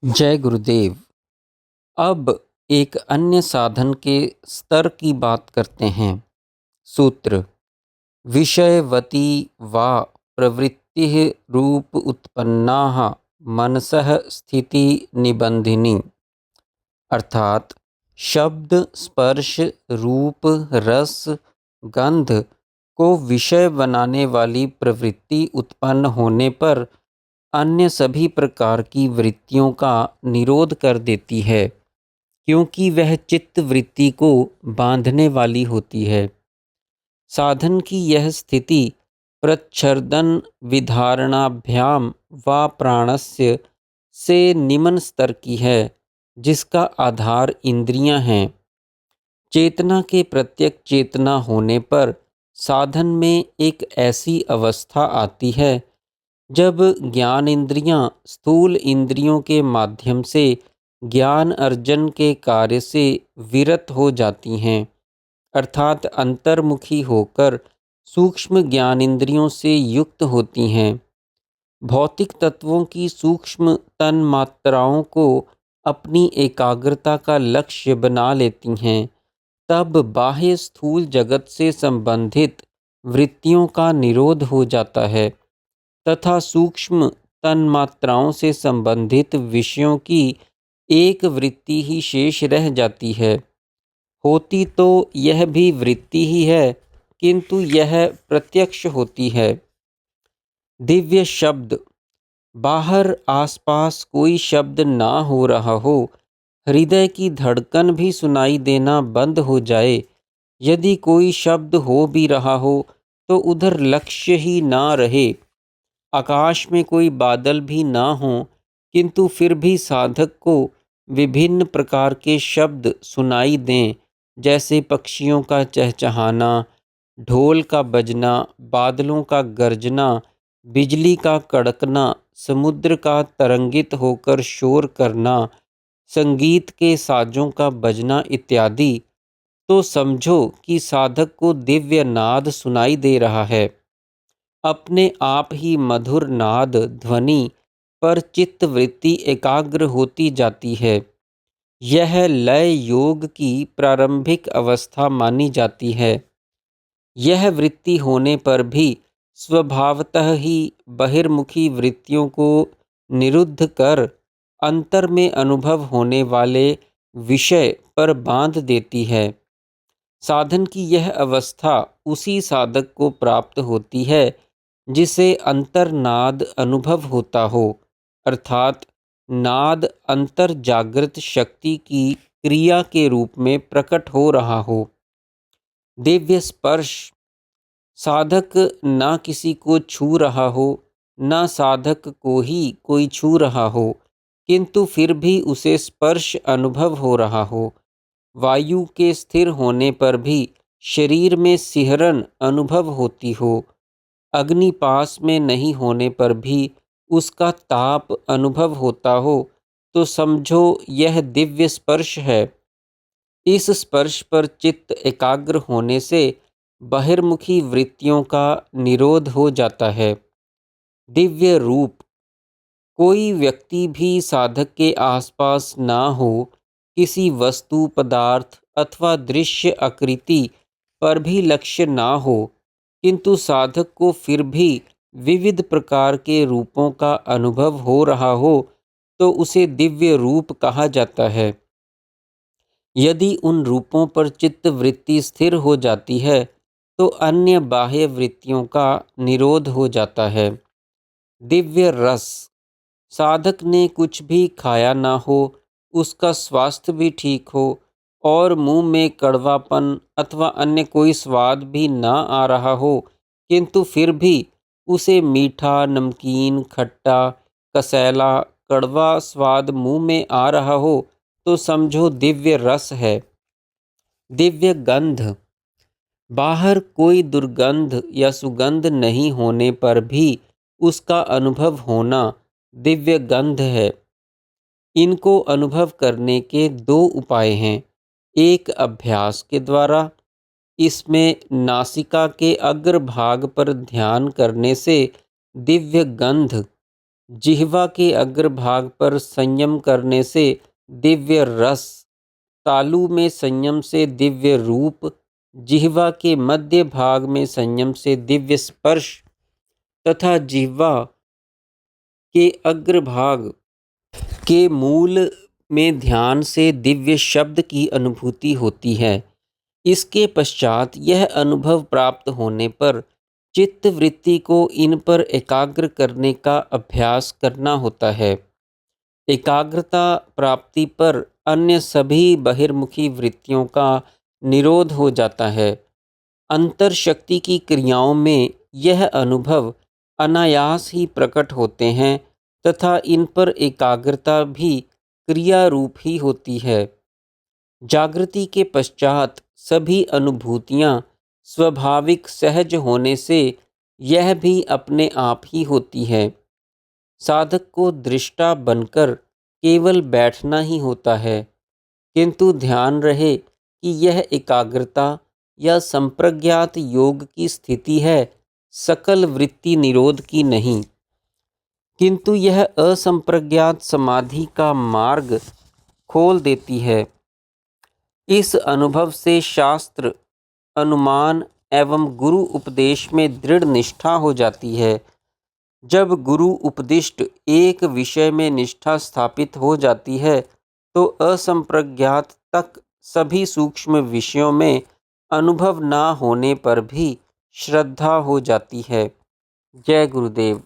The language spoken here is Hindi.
जय गुरुदेव। अब एक अन्य साधन के स्तर की बात करते हैं। सूत्र: विषयवती वा प्रवृत्ति रूप उत्पन्ना मनसः स्थिति निबंधिनी। अर्थात शब्द, स्पर्श, रूप, रस, गंध को विषय बनाने वाली प्रवृत्ति उत्पन्न होने पर अन्य सभी प्रकार की वृत्तियों का निरोध कर देती है, क्योंकि वह चित्त वृत्ति को बांधने वाली होती है। साधन की यह स्थिति प्रच्छर्दन विधारणाभ्याम व प्राणस्य से निम्न स्तर की है, जिसका आधार इंद्रियां हैं। चेतना के प्रत्यक चेतना होने पर साधन में एक ऐसी अवस्था आती है जब ज्ञान इंद्रियां स्थूल इंद्रियों के माध्यम से ज्ञान अर्जन के कार्य से विरत हो जाती हैं, अर्थात अंतर्मुखी होकर सूक्ष्म ज्ञान इंद्रियों से युक्त होती हैं। भौतिक तत्वों की सूक्ष्म तन मात्राओं को अपनी एकाग्रता का लक्ष्य बना लेती हैं। तब बाह्य स्थूल जगत से संबंधित वृत्तियों का निरोध हो जाता है तथा सूक्ष्म तन्मात्राओं से संबंधित विषयों की एक वृत्ति ही शेष रह जाती है। होती तो यह भी वृत्ति ही है, किंतु यह प्रत्यक्ष होती है। दिव्य शब्द: बाहर आसपास कोई शब्द ना हो रहा हो, हृदय की धड़कन भी सुनाई देना बंद हो जाए, यदि कोई शब्द हो भी रहा हो तो उधर लक्ष्य ही ना रहे, आकाश में कोई बादल भी ना हो, किंतु फिर भी साधक को विभिन्न प्रकार के शब्द सुनाई दें, जैसे पक्षियों का चहचहाना, ढोल का बजना, बादलों का गरजना, बिजली का कड़कना, समुद्र का तरंगित होकर शोर करना, संगीत के साजों का बजना इत्यादि, तो समझो कि साधक को दिव्य नाद सुनाई दे रहा है। अपने आप ही मधुर नाद ध्वनि पर चित्त वृत्ति एकाग्र होती जाती है। यह लय योग की प्रारंभिक अवस्था मानी जाती है। यह वृत्ति होने पर भी स्वभावतः ही बहिर्मुखी वृत्तियों को निरुद्ध कर अंतर में अनुभव होने वाले विषय पर बांध देती है। साधन की यह अवस्था उसी साधक को प्राप्त होती है जिसे अंतर्नाद अनुभव होता हो, अर्थात नाद अंतर जागृत शक्ति की क्रिया के रूप में प्रकट हो रहा हो। दिव्य स्पर्श: साधक ना किसी को छू रहा हो, ना साधक को ही कोई छू रहा हो, किंतु फिर भी उसे स्पर्श अनुभव हो रहा हो। वायु के स्थिर होने पर भी शरीर में सिहरन अनुभव होती हो, अग्नि पास में नहीं होने पर भी उसका ताप अनुभव होता हो, तो समझो यह दिव्य स्पर्श है। इस स्पर्श पर चित्त एकाग्र होने से बहिर्मुखी वृत्तियों का निरोध हो जाता है। दिव्य रूप: कोई व्यक्ति भी साधक के आसपास ना हो, किसी वस्तु पदार्थ अथवा दृश्य आकृति पर भी लक्ष्य ना हो, किंतु साधक को फिर भी विविध प्रकार के रूपों का अनुभव हो रहा हो, तो उसे दिव्य रूप कहा जाता है। यदि उन रूपों पर चित्त वृत्ति स्थिर हो जाती है तो अन्य बाह्य वृत्तियों का निरोध हो जाता है। दिव्य रस: साधक ने कुछ भी खाया ना हो, उसका स्वास्थ्य भी ठीक हो और मुंह में कड़वापन अथवा अन्य कोई स्वाद भी ना आ रहा हो, किंतु फिर भी उसे मीठा, नमकीन, खट्टा, कसैला, कड़वा स्वाद मुंह में आ रहा हो, तो समझो दिव्य रस है। दिव्य गंध: बाहर कोई दुर्गंध या सुगंध नहीं होने पर भी उसका अनुभव होना दिव्य गंध है। इनको अनुभव करने के दो उपाय हैं। एक अभ्यास के द्वारा, इसमें नासिका के अग्रभाग पर ध्यान करने से दिव्य गंध जिह्वा के अग्रभाग पर संयम करने से दिव्य रस, तालु में संयम से दिव्य रूप, जिह्वा के मध्य भाग में संयम से दिव्य स्पर्श तथा जिह्वा के अग्रभाग के मूल में ध्यान से दिव्य शब्द की अनुभूति होती है। इसके पश्चात यह अनुभव प्राप्त होने पर चित्त वृत्ति को इन पर एकाग्र करने का अभ्यास करना होता है। एकाग्रता प्राप्ति पर अन्य सभी बहिर्मुखी वृत्तियों का निरोध हो जाता है। अंतर शक्ति की क्रियाओं में यह अनुभव अनायास ही प्रकट होते हैं तथा इन पर एकाग्रता भी क्रिया रूप ही होती है। जागृति के पश्चात सभी अनुभूतियाँ स्वाभाविक सहज होने से यह भी अपने आप ही होती है। साधक को दृष्टा बनकर केवल बैठना ही होता है, किंतु ध्यान रहे कि यह एकाग्रता या संप्रज्ञात योग की स्थिति है, सकल वृत्ति निरोध की नहीं, किंतु यह असंप्रज्ञात समाधि का मार्ग खोल देती है। इस अनुभव से शास्त्र, अनुमान एवं गुरु उपदेश में दृढ़ निष्ठा हो जाती है। जब गुरु उपदिष्ट एक विषय में निष्ठा स्थापित हो जाती है तो असंप्रज्ञात तक सभी सूक्ष्म विषयों में अनुभव ना होने पर भी श्रद्धा हो जाती है। जय गुरुदेव।